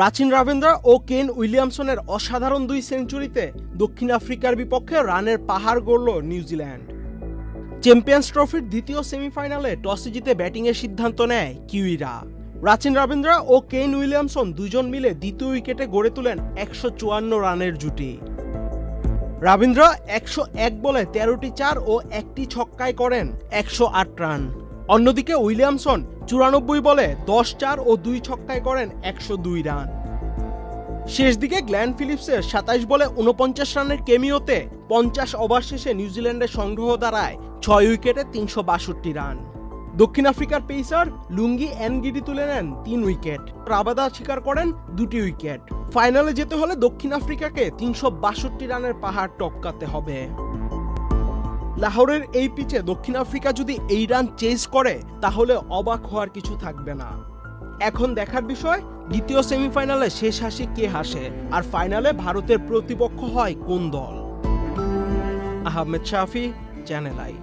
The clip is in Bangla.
রাচিন রাবিন্দ্রা ও কেন উইলিয়ামসনের অসাধারণ 2 সেঞ্চুরিতে দক্ষিণ আফ্রিকার বিপক্ষে রানের পাহাড় গড়ল নিউজিল্যান্ড। চ্যাম্পিয়ন্স ট্রফির দ্বিতীয় সেমিফাইনালে টসে জিতে ব্যাটিংয়ের সিদ্ধান্ত নেয় কিউইরা। রাচিন রাবিন্দ্রা ও কেন উইলিয়ামসন দুজন মিলে দ্বিতীয় উইকেটে গড়ে তোলেন 154 রানের জুটি। রাবিন্দ্রা 101 বলে 13টি 4 ও 1টি ছক্কায় করেন 108 রান। অন্যদিকে উইলিয়ামসন 94 বলে 10 4 ও 2 ছক্কায় করেন 102 রান। শেষ দিকে গ্ল্যান ফিলিপসের 27 বলে 49 রানের কেমিওতে 50 ওভার শেষে নিউজিল্যান্ডের সংগ্রহ দাঁড়ায় 6 উইকেটে 362 রান। দক্ষিণ আফ্রিকার পেসার লুঙ্গি এনগিডি তুলে নেন 3 উইকেট। রাবাদা শিকার করেন 2টি উইকেট। ফাইনালে যেতে হলে দক্ষিণ আফ্রিকাকে 362 রানের পাহাড় টপকাতে হবে। লাহোরের এই পিচে দক্ষিণ আফ্রিকা যদি এই রান চেজ করে তাহলে অবাক হওয়ার কিছু থাকবে না। এখন দেখার বিষয় দ্বিতীয় সেমিফাইনালে শেষ হাসি কে হাসে, আর ফাইনালে ভারতের প্রতিপক্ষ হয় কোন দল। আহমেদ শাফি, চ্যানেল আই।